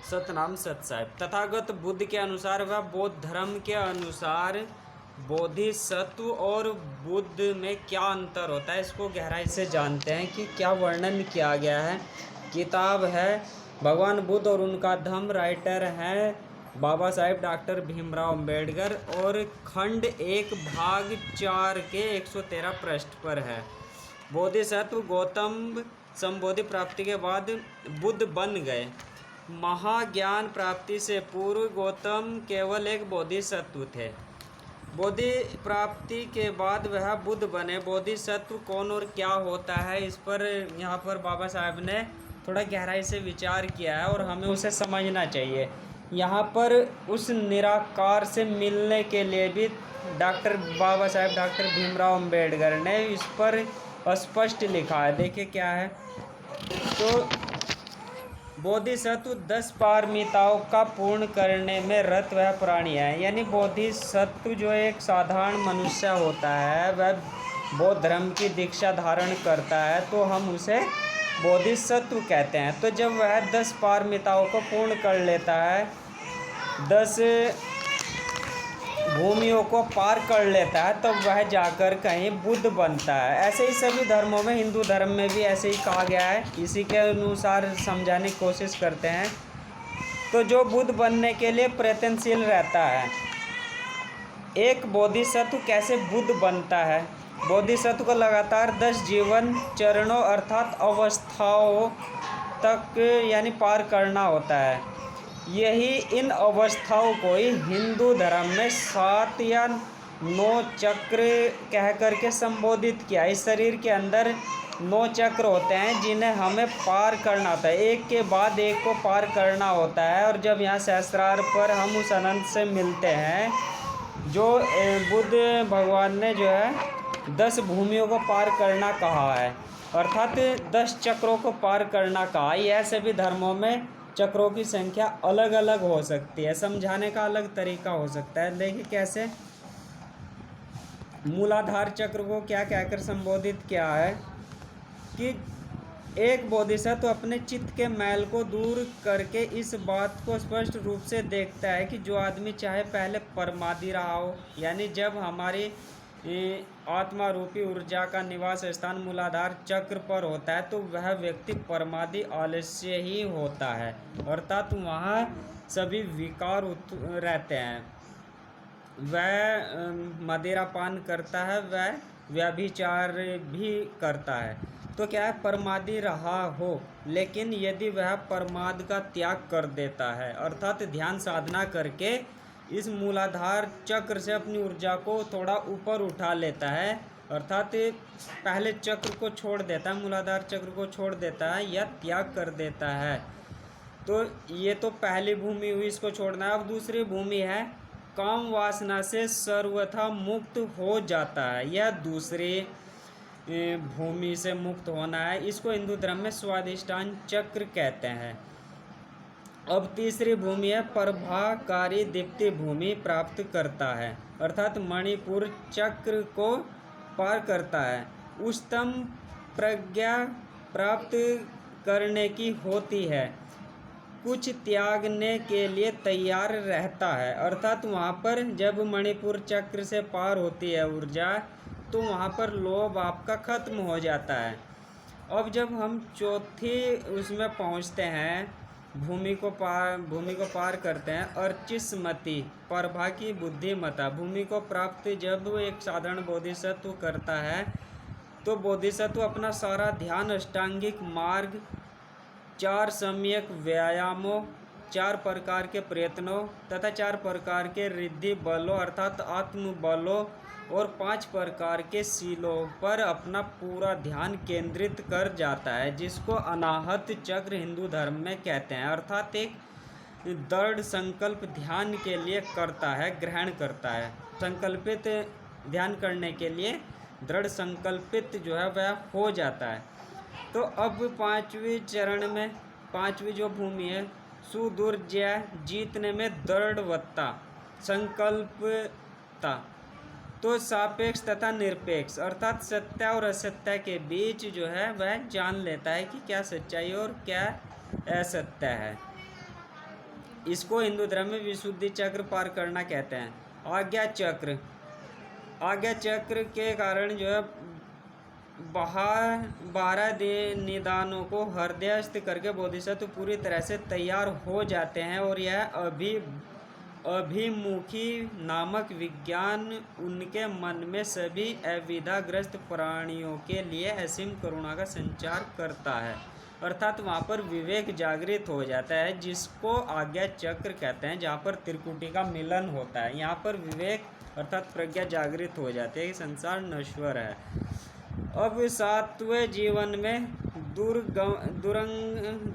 सतनाम सत साहिब। तथागत बुद्ध के अनुसार व बौद्ध धर्म के अनुसार बोधिसत्व और बुद्ध में क्या अंतर होता है, इसको गहराई से जानते हैं कि क्या वर्णन किया गया है। किताब है भगवान बुद्ध और उनका धम्म, राइटर हैं बाबा साहेब डॉक्टर भीमराव अंबेडकर, और खंड 1 भाग 4 के 113 पृष्ठ पर है। बोधिसत्व गौतम संबोधि प्राप्ति के बाद बुद्ध बन गए। महाज्ञान प्राप्ति से पूर्व गौतम केवल एक बोधिसत्व थे। बोधि प्राप्ति के बाद वह बुद्ध बने। बोधिसत्व कौन और क्या होता है, इस पर यहाँ पर बाबा साहब ने थोड़ा गहराई से विचार किया है और हमें उसे समझना चाहिए। यहाँ पर उस निराकार से मिलने के लिए भी बाबा साहेब डॉक्टर भीमराव अंबेडकर ने इस पर स्पष्ट लिखा है। देखिए क्या है। तो बोधिसत्व 10 पारमिताओं का पूर्ण करने में रत वह प्राणी है। यानी बोधिसत्व जो एक साधारण मनुष्य होता है, वह बौद्ध धर्म की दीक्षा धारण करता है, तो हम उसे बोधिसत्व कहते हैं। तो जब वह 10 पारमिताओं को पूर्ण कर लेता है, 10 भूमियों को पार कर लेता है, तब तो वह जाकर कहीं बुद्ध बनता है। ऐसे ही सभी धर्मों में, हिंदू धर्म में भी ऐसे ही कहा गया है। इसी के अनुसार समझाने की कोशिश करते हैं। तो जो बुद्ध बनने के लिए प्रयत्नशील रहता है, एक बोधिसत्व कैसे बुद्ध बनता है। बोधिसत्व को लगातार 10 जीवन चरणों अर्थात अवस्थाओं तक यानी पार करना होता है। यही इन अवस्थाओं को ही हिंदू धर्म में 7 या 9 चक्र कह करके संबोधित किया। इस शरीर के अंदर 9 चक्र होते हैं जिन्हें हमें पार करना होता है, एक के बाद एक को पार करना होता है। और जब यहाँ सहस्त्रार पर हम उस अनंत से मिलते हैं, जो बुद्ध भगवान ने जो है 10 भूमियों को पार करना कहा है, अर्थात 10 चक्रों को पार करना कहा। यह सभी धर्मों में चक्रों की संख्या अलग अलग हो सकती है, समझाने का अलग तरीका हो सकता है। देखिए कैसे। मूलाधार चक्र को क्या कहकर संबोधित किया है कि एक बोधिसत्व अपने चित्त के मैल को दूर करके इस बात को स्पष्ट रूप से देखता है कि जो आदमी चाहे पहले परमादि रहा हो, यानी जब हमारी आत्मा रूपी ऊर्जा का निवास स्थान मूलाधार चक्र पर होता है, तो वह व्यक्ति परमादि आलस्य ही होता है, अर्थात वहाँ सभी विकार रहते हैं। वह मदिरापान करता है, वह व्यभिचार भी करता है। तो क्या है, परमादि रहा हो, लेकिन यदि वह परमाद का त्याग कर देता है, अर्थात ध्यान साधना करके इस मूलाधार चक्र से अपनी ऊर्जा को थोड़ा ऊपर उठा लेता है, अर्थात पहले चक्र को छोड़ देता है, मूलाधार चक्र को छोड़ देता है या त्याग कर देता है, तो ये तो पहली भूमि हुई, इसको छोड़ना है। अब दूसरी भूमि है काम वासना से सर्वथा मुक्त हो जाता है। यह दूसरी भूमि से मुक्त होना है। इसको हिंदू धर्म में स्वाधिष्ठान चक्र कहते हैं। अब तीसरी भूमि है प्रभाकारी दीप्ति भूमि प्राप्त करता है, अर्थात मणिपुर चक्र को पार करता है। उच्चतम प्रज्ञा प्राप्त करने की होती है, कुछ त्यागने के लिए तैयार रहता है, अर्थात वहाँ पर जब मणिपुर चक्र से पार होती है ऊर्जा, तो वहाँ पर लोभ आपका खत्म हो जाता है। अब जब हम चौथी उसमें पहुँचते हैं, भूमि को पार करते हैं, अर्चिस्मति प्रभा की बुद्धिमता भूमि को प्राप्त जब एक साधारण बोधिसत्व करता है, तो बोधिसत्व अपना सारा ध्यान अष्टांगिक मार्ग, 4 सम्यक व्यायामों, 4 प्रकार के प्रयत्नों तथा 4 प्रकार के रिद्धि बलों अर्थात आत्म बलों और 5 प्रकार के शीलों पर अपना पूरा ध्यान केंद्रित कर जाता है, जिसको अनाहत चक्र हिंदू धर्म में कहते हैं। अर्थात एक दृढ़ संकल्प ध्यान के लिए करता है, ग्रहण करता है। संकल्पित ध्यान करने के लिए दृढ़ संकल्पित जो है वह हो जाता है। तो अब 5वें चरण में 5वीं जो भूमि है सुदुर्जय, जीतने में दृढ़वत्ता, संकल्पता, तो सापेक्ष तथा निरपेक्ष अर्थात सत्य और असत्य के बीच जो है वह जान लेता है कि क्या सच्चाई और क्या असत्य है। इसको हिंदू धर्म में विशुद्धि चक्र पार करना कहते हैं। आज्ञा चक्र, आज्ञा चक्र के कारण जो है 12 निदानों को हृदयस्थ करके बोधिसत्व पूरी तरह से तैयार हो जाते हैं और यह अभिमुखी नामक विज्ञान उनके मन में सभी अविद्याग्रस्त प्राणियों के लिए असीम करुणा का संचार करता है। अर्थात वहाँ पर विवेक जागृत हो जाता है, जिसको आज्ञा चक्र कहते हैं, जहाँ पर त्रिकुटी का मिलन होता है। यहाँ पर विवेक अर्थात प्रज्ञा जागृत हो जाती है कि संसार नश्वर है। अब 7वें जीवन में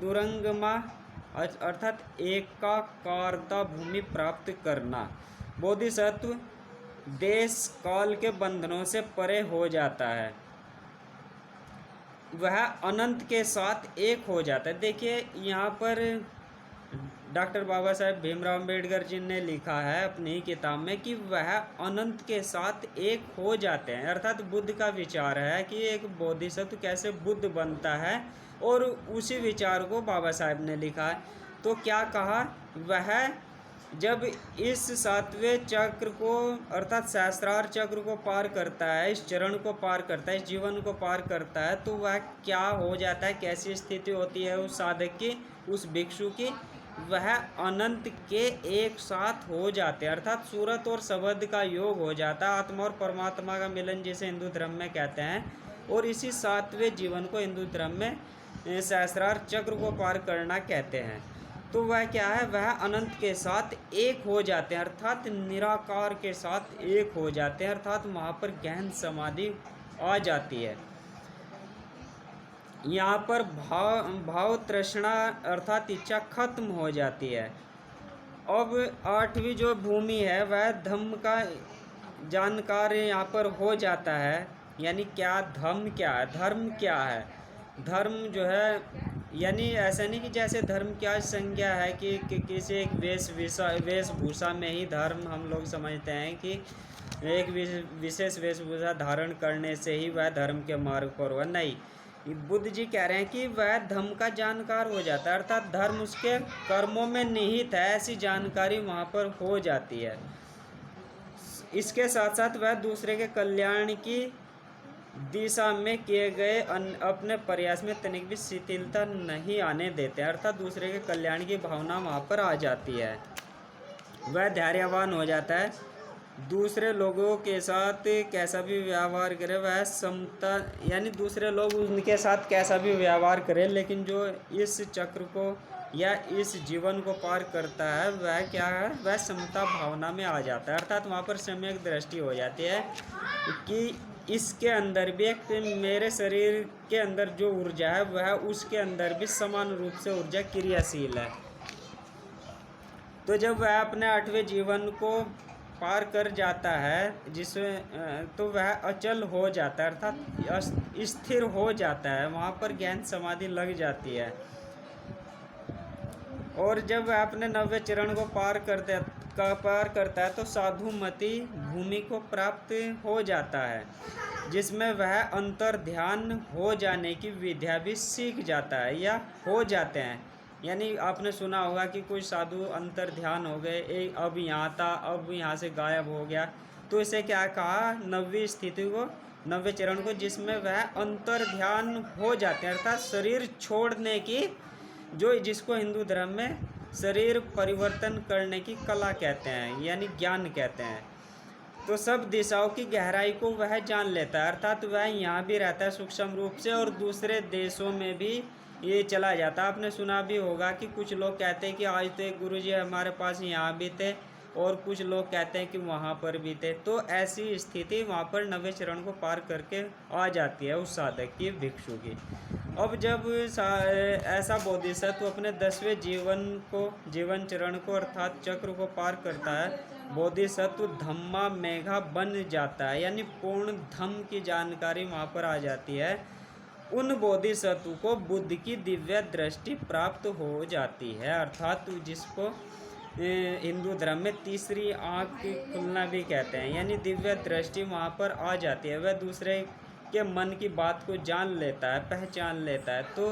दुरंगमा अर्थात एकाकारता भूमि प्राप्त करना। बोधिसत्व देश काल के बंधनों से परे हो जाता है, वह अनंत के साथ एक हो जाता है। देखिए यहाँ पर डॉक्टर बाबा साहेब भीमराव अम्बेडकर जी ने लिखा है अपनी किताब में कि वह अनंत के साथ एक हो जाते हैं। अर्थात बुद्ध का विचार है कि एक बोधिसत्व कैसे बुद्ध बनता है, और उसी विचार को बाबा साहेब ने लिखा है। तो क्या कहा, वह जब इस 7वें चक्र को अर्थात सहस्रार चक्र को पार करता है, इस चरण को पार करता है, इस जीवन को पार करता है, तो वह क्या हो जाता है, कैसी स्थिति होती है उस साधक की, उस भिक्षु की, वह अनंत के एक साथ हो जाते हैं। अर्थात सूरत और शब्द का योग हो जाता है, आत्मा और परमात्मा का मिलन जिसे हिंदू धर्म में कहते हैं। और इसी 7वें जीवन को हिंदू धर्म में सहस्रार चक्र को पार करना कहते हैं। तो वह क्या है, वह अनंत के साथ एक हो जाते हैं, अर्थात निराकार के साथ एक हो जाते हैं। अर्थात वहाँ पर गहन समाधि आ जाती है। यहाँ पर भाव तृष्णा अर्थात इच्छा खत्म हो जाती है। अब 8वीं जो भूमि है वह धम्म का जानकार यहाँ पर हो जाता है। यानी क्या धम्म क्या है, धर्म क्या है। धर्म जो है यानी ऐसा नहीं कि जैसे धर्म क्या संज्ञा है कि किसी एक वेशभूषा में ही धर्म हम लोग समझते हैं कि एक विशेष वेशभूषा धारण करने से ही वह धर्म के मार्ग पर हुआ। नहीं, बुद्ध जी कह रहे हैं कि वह धम्म का जानकार हो जाता है, अर्थात धर्म उसके कर्मों में निहित है, ऐसी जानकारी वहाँ पर हो जाती है। इसके साथ साथ वह दूसरे के कल्याण की दिशा में किए गए अपने प्रयास में तनिक भी शिथिलता नहीं आने देते, अर्थात दूसरे के कल्याण की भावना वहाँ पर आ जाती है। वह धैर्यवान हो जाता है, दूसरे लोगों के साथ कैसा भी व्यवहार करे वह समता, यानी दूसरे लोग उनके साथ कैसा भी व्यवहार करें, लेकिन जो इस चक्र को या इस जीवन को पार करता है वह क्या है, वह समता भावना में आ जाता है। अर्थात वहाँ पर सम्यक दृष्टि हो जाती है कि इसके अंदर भी एक मेरे शरीर के अंदर जो ऊर्जा है वह उसके अंदर भी समान रूप से ऊर्जा क्रियाशील है। तो जब वह अपने 8वें जीवन को पार कर जाता है जिसमें तो वह अचल हो जाता है, अर्थात स्थिर हो जाता है, वहाँ पर गहन समाधि लग जाती है। और जब वह अपने 9वें चरण को पार करता है तो साधुमति भूमि को प्राप्त हो जाता है, जिसमें वह अंतर ध्यान हो जाने की विद्या भी सीख जाता है या हो जाते हैं। यानी आपने सुना होगा कि कुछ साधु अंतर ध्यान हो गए, अब यहाँ था, अब यहाँ से गायब हो गया, तो इसे क्या कहा, 9वीं स्थिति को, 9वें चरण को, जिसमें वह अंतर ध्यान हो जाते हैं, अर्थात शरीर छोड़ने की, जो जिसको हिंदू धर्म में शरीर परिवर्तन करने की कला कहते हैं, यानी ज्ञान कहते हैं। तो सब दिशाओं की गहराई को वह जान लेता है, अर्थात वह यहाँ भी रहता है सूक्ष्म रूप से और दूसरे देशों में भी ये चला जाता है। आपने सुना भी होगा कि कुछ लोग कहते हैं कि आज तो एक गुरुजी हमारे पास यहाँ भी थे, और कुछ लोग कहते हैं कि वहाँ पर भी थे। तो ऐसी स्थिति वहाँ पर 9वें चरण को पार करके आ जाती है उस साधक की, भिक्षु की। अब जब ऐसा बोधिसत्व अपने 10वें जीवन चरण को अर्थात चक्र को पार करता है, बोधिसत्व धम्मा मेघा बन जाता है, यानी पूर्ण धम्म की जानकारी वहाँ पर आ जाती है। उन बोधिसत्व को बुद्ध की दिव्य दृष्टि प्राप्त हो जाती है, अर्थात जिसको हिंदू धर्म में तीसरी आँख खुलना भी कहते हैं, यानी दिव्य दृष्टि वहाँ पर आ जाती है। वह दूसरे के मन की बात को जान लेता है, पहचान लेता है। तो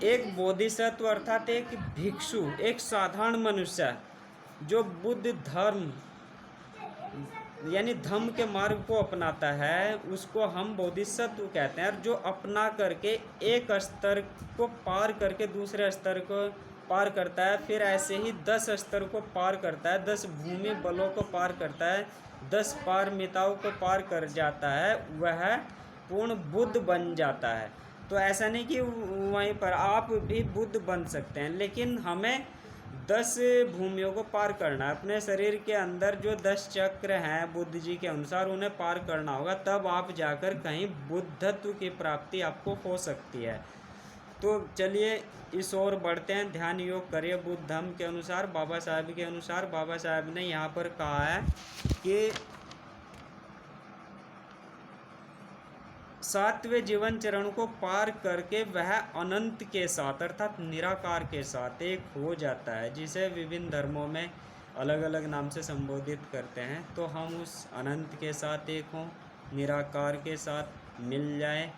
एक बोधिसत्व अर्थात एक भिक्षु, एक साधारण मनुष्य जो बुद्ध धर्म यानी धम्म के मार्ग को अपनाता है, उसको हम बोधिसत्व कहते हैं। और जो अपना करके एक स्तर को पार करके दूसरे स्तर को पार करता है, फिर ऐसे ही 10 स्तर को पार करता है, 10 भूमि बलों को पार करता है, 10 पारमिताओं को पार कर जाता है, वह पूर्ण बुद्ध बन जाता है। तो ऐसा नहीं कि वहीं पर आप भी बुद्ध बन सकते हैं, लेकिन हमें 10 भूमियों को पार करना है। अपने शरीर के अंदर जो 10 चक्र हैं बुद्ध जी के अनुसार, उन्हें पार करना होगा, तब आप जाकर कहीं बुद्धत्व की प्राप्ति आपको हो सकती है। तो चलिए इस ओर बढ़ते हैं। ध्यान योग करिए बुद्ध धम्म के अनुसार, बाबा साहब के अनुसार। बाबा साहब ने यहाँ पर कहा है कि 7वें जीवन चरण को पार करके वह अनंत के साथ अर्थात निराकार के साथ एक हो जाता है, जिसे विभिन्न धर्मों में अलग अलग नाम से संबोधित करते हैं। तो हम उस अनंत के साथ एक हों, निराकार के साथ मिल जाएं,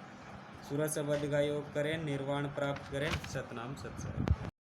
सूरज शब्द का योग करें, निर्वाण प्राप्त करें। सतनाम सत्संग।